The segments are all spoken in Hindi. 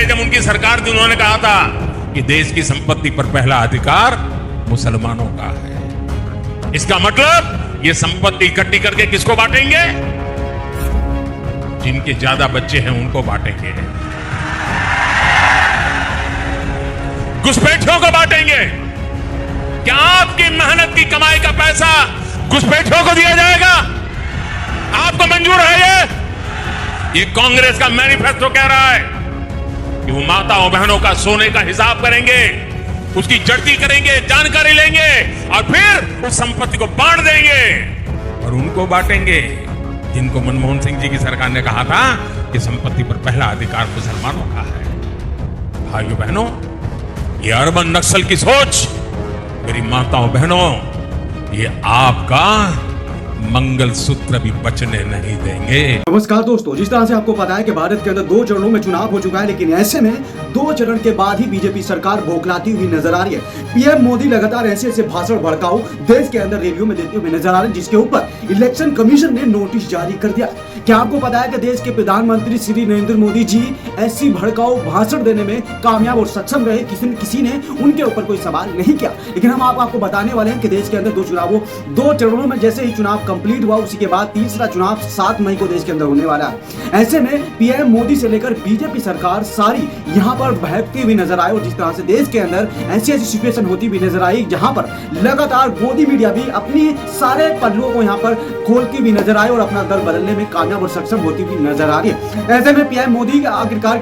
पहले जब उनकी सरकार थी उन्होंने कहा था कि देश की संपत्ति पर पहला अधिकार मुसलमानों का है। इसका मतलब ये संपत्ति इकट्ठी करके किसको बांटेंगे? जिनके ज्यादा बच्चे हैं उनको बांटेंगे, घुसपैठियों को बांटेंगे। क्या आपकी मेहनत की कमाई का पैसा घुसपैठियों को दिया जाएगा? आपको मंजूर है? ये कांग्रेस का मैनिफेस्टो कह रहा है कि वो माताओं बहनों का सोने का हिसाब करेंगे, उसकी जड़ती करेंगे, जानकारी लेंगे और फिर उस संपत्ति को बांट देंगे और उनको बांटेंगे जिनको मनमोहन सिंह जी की सरकार ने कहा था कि संपत्ति पर पहला अधिकार मुसलमानों का है। भाइयों बहनों, ये अर्बन नक्सल की सोच, मेरी माताओं बहनों, ये आपका मंगलसूत्र भी बचने नहीं देंगे। नमस्कार दोस्तों, जिस तरह से आपको पता है कि भारत के अंदर 2 चरणों में चुनाव हो चुका है, लेकिन ऐसे में 2 चरण के बाद ही बीजेपी सरकार बौखलाती हुई नजर आ रही है। पीएम मोदी लगातार ऐसे भाषण भड़काऊ देश के अंदर रैलियों में देते हुए नजर आ रहे हैं, जिसके ऊपर इलेक्शन कमीशन ने नोटिस जारी कर दिया। क्या आपको पता है कि देश के प्रधानमंत्री श्री नरेंद्र मोदी जी ऐसी भड़काऊ भाषण देने में कामयाब और सक्षम रहे? किसी ने उनके ऊपर कोई सवाल नहीं किया। लेकिन हम आपको बताने वाले हैं कि देश के अंदर 2 चरणों में जैसे ही चुनाव कंप्लीट हुआ, उसी के बाद तीसरा चुनाव 7 मई को देश के अंदर होने वाला है। ऐसे में पीएम मोदी से लेकर बीजेपी सरकार सारी यहाँ पर बहकती हुई नजर आई और जिस तरह से देश के अंदर ऐसी सिचुएशन होती हुई नजर आई, जहां पर लगातार गोदी मीडिया भी अपनी सारे पहलुओं को यहाँ पर खोलती हुई नजर आई और अपना दल बदलने में कामयाब और सक्षम होती हुई नजर आ रही है। ऐसे में पीएम मोदी आखिरकार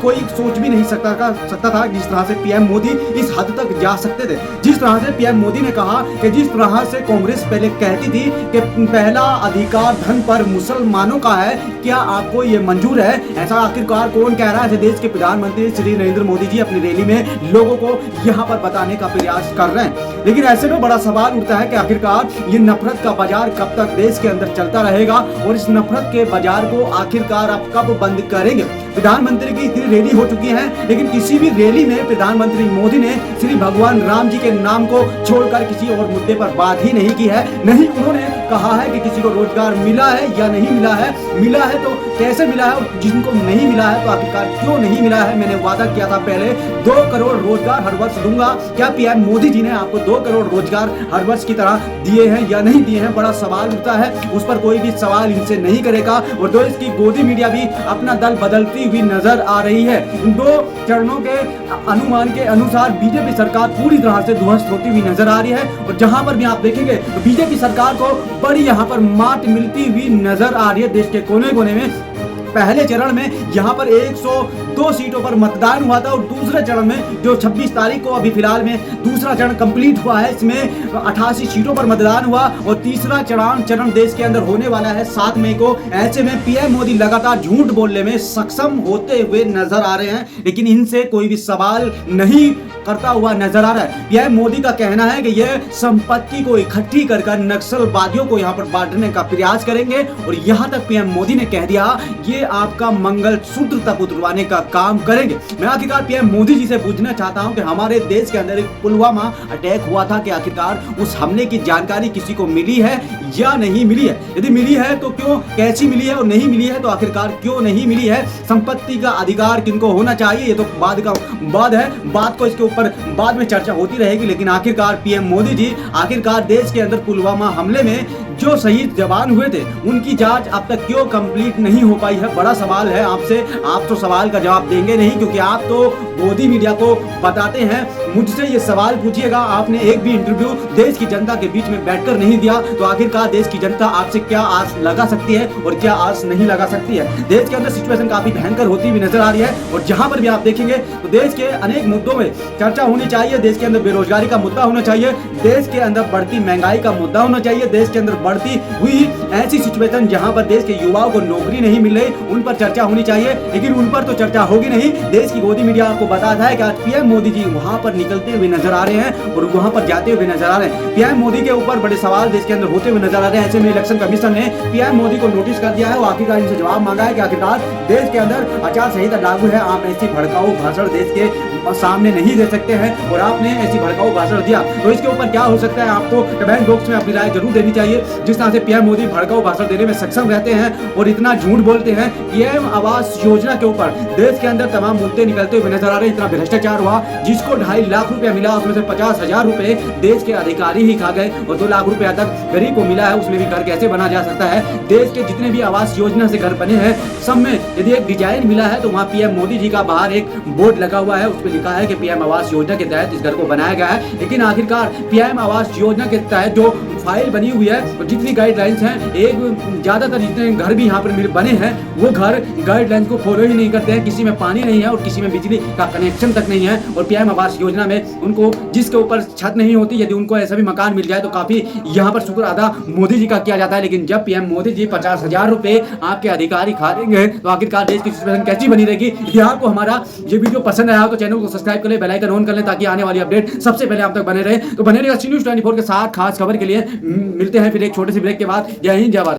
कोई सोच भी नहीं सकता था जिस तरह से पीएम मोदी इस हद तक जा सकते थे। जिस तरह से पीएम मोदी ने कहा कि जिस तरह से कांग्रेस पहले कहती थी कि पहला अधिकार धन पर मुसलमानों का है, क्या आपको ये मंजूर है? ऐसा आखिरकार कौन कह रहा है? देश के प्रधानमंत्री श्री नरेंद्र मोदी जी अपनी रैली में लोगों को यहाँ पर बताने का प्रयास कर रहे हैं। लेकिन ऐसे में बड़ा सवाल उठता है कि आखिरकार ये नफरत का बाजार कब तक देश के अंदर चलता रहेगा और इस नफरत के बाजार को आखिरकार आप कब बंद करेंगे? प्रधानमंत्री की इतनी रैली हो चुकी है, लेकिन किसी भी रैली में प्रधानमंत्री मोदी ने श्री भगवान राम जी के नाम को छोड़कर किसी और मुद्दे पर बात ही नहीं की है। नहीं उन्होंने कहा है कि किसी को रोजगार मिला है या नहीं मिला है, मिला है तो कैसे मिला है और जिनको नहीं मिला है तो आखिरकार क्यों नहीं मिला है। मैंने वादा किया था पहले 2 करोड़ रोजगार हर वर्ष दूंगा, क्या पीएम मोदी जी ने आपको 2 करोड़ रोजगार हर वर्ष की तरह दिए हैं या नहीं दिए हैं? बड़ा सवाल उठता है, उस पर कोई भी सवाल इनसे नहीं करेगा और देश की गोदी मीडिया भी अपना दल बदलती हुई नजर आ रही है। इन 2 चरणों के अनुमान के अनुसार बीजेपी सरकार पूरी तरह से ध्वस्त होती हुई नजर आ रही है और जहां पर भी आप देखेंगे तो बीजेपी सरकार को बड़ी यहाँ पर मात मिलती हुई नजर आ रही है। देश के कोने कोने में पहले चरण में यहाँ पर 102 सीटों पर मतदान हुआ था और दूसरे चरण में जो 26 तारीख को अभी फिलहाल में दूसरा चरण कंप्लीट हुआ है, इसमें 88 सीटों पर मतदान हुआ और तीसरा चरण देश के अंदर होने वाला है 7 मई को। ऐसे में पीएम मोदी लगातार झूठ बोलने में सक्षम होते हुए नजर आ रहे हैं, लेकिन इनसे कोई भी सवाल नहीं करता हुआ नजर आ रहा है। पीएम मोदी का कहना है कि यह संपत्ति को इकट्ठी कर नक्सलवादियों को यहाँ पर बांटने का प्रयास करेंगे और यहाँ तक पीएम मोदी ने कह दिया ये आपका मंगलसूत्र तक उतरवाने का काम करेंगे। मैं आखिरकार पीएम मोदी जी से पूछना चाहता हूं कि हमारे देश के अंदर एक पुलवामा अटैक हुआ था कि आखिरकार उस हमले की जानकारी किसी को मिली है या नहीं मिली है? यदि मिली है तो क्यों, कैसी मिली है और नहीं मिली है तो आखिरकार क्यों नहीं मिली है? संपत्ति का अधिकार किनको होना चाहिए ये तो बाद है, बात को इसके ऊपर बाद में चर्चा होती रहेगी। लेकिन आखिरकार पीएम मोदी जी आखिरकार देश के अंदर पुलवामा हमले में जो शहीद जवान हुए थे उनकी जांच अब तक क्यों कंप्लीट नहीं हो पाई है? बड़ा सवाल है आपसे। आप तो सवाल का जवाब देंगे नहीं क्योंकि आप तो गोदी मीडिया को बताते हैं। मुझसे ये सवाल पूछिएगा, आपने एक भी इंटरव्यू देश की जनता के बीच में बैठकर नहीं दिया तो आखिरकार देश की जनता आपसे क्या आस लगा सकती है और क्या आस नहीं लगा सकती है? देश के अंदर सिचुएशन काफी भयंकर होती हुई नजर आ रही है और जहां पर भी आप देखेंगे तो देश के अनेक मुद्दों में चर्चा होनी चाहिए। देश के अंदर बेरोजगारी का मुद्दा होना चाहिए, देश के अंदर बढ़ती महंगाई का मुद्दा होना चाहिए, देश के अंदर बढ़ती हुई ऐसी सिचुएशन जहां पर देश के युवाओं को नौकरी नहीं मिल रही उन पर चर्चा होनी चाहिए। लेकिन उन पर तो चर्चा होगी नहीं। देश की गोदी मीडिया आपको बताता है कि आज पीएम मोदी जी वहां पर निकलते हुए नजर आ रहे हैं और वहां पर जाते हुए नजर आ रहे हैं। पीएम मोदी के ऊपर बड़े सवाल देश के अंदर होते हुए नजर आ रहे हैं। ऐसे में इलेक्शन कमीशन ने पीएम मोदी को नोटिस कर दिया है और आखिरकार इनसे जवाब मांगा है कि आखिरकार देश के अंदर आचार संहिता लागू है, आप ऐसी भड़काऊ भाषण देश के सामने नहीं दे सकते हैं और आपने ऐसी भड़काऊ भाषण दिया तो इसके ऊपर क्या हो सकता है, आपको कमेंट बॉक्स में अपनी राय जरूर देनी चाहिए। जिस तरह से पीएम मोदी भड़काऊ भाषण देने में सक्षम रहते हैं और इतना झूठ बोलते हैं, पीएम आवास योजना के ऊपर देश के अंदर तमाम मुद्दे निकलते हुए नजर आ रहे हैं। इतना भ्रष्टाचार हुआ, जिसको 2.5 लाख रुपया मिला उसमें से 50,000 रुपए देश के अधिकारी ही खा गए और 2 लाख रुपया तक गरीब को मिला है। उसमें भी घर कैसे बना जा सकता है? देश के जितने भी आवास योजना से घर बने हैं सब में यदि एक डिजाइन मिला है तो वहाँ पीएम मोदी जी का बाहर एक बोर्ड लगा हुआ है, उस पर लिखा है कि पीएम आवास योजना के तहत इस घर को बनाया गया है। लेकिन आखिरकार पीएम आवास योजना के तहत जो फाइल बनी हुई है और जितनी गाइडलाइंस हैं, एक ज्यादातर जितने घर भी यहाँ पर बने हैं वो घर गाइडलाइंस को फॉलो ही नहीं करते हैं। किसी में पानी नहीं है और किसी में बिजली का कनेक्शन तक नहीं है। और पीएम आवास योजना में उनको जिसके ऊपर छत नहीं होती, यदि उनको ऐसा भी मकान मिल जाए तो काफी यहाँ पर शुक्र अदा मोदी जी का किया जाता है। लेकिन जब पीएम मोदी जी 50,000 रुपए आपके अधिकारी खा लेंगे तो आखिरकार देश की सिचुएशन कैसी बनी रहेगी। यदि आपको हमारा ये वीडियो पसंद आया हो तो चैनल को सब्सक्राइब कर ले, बेल आइकन ऑन कर ले ताकि आने वाली अपडेट सबसे पहले आप तक बने रहे। तो बने रहेगा सी न्यूज़ 24 के साथ खास खबर के लिए। मिलते हैं फिर एक छोटे से ब्रेक के बाद। जय हिंद, जय भारत।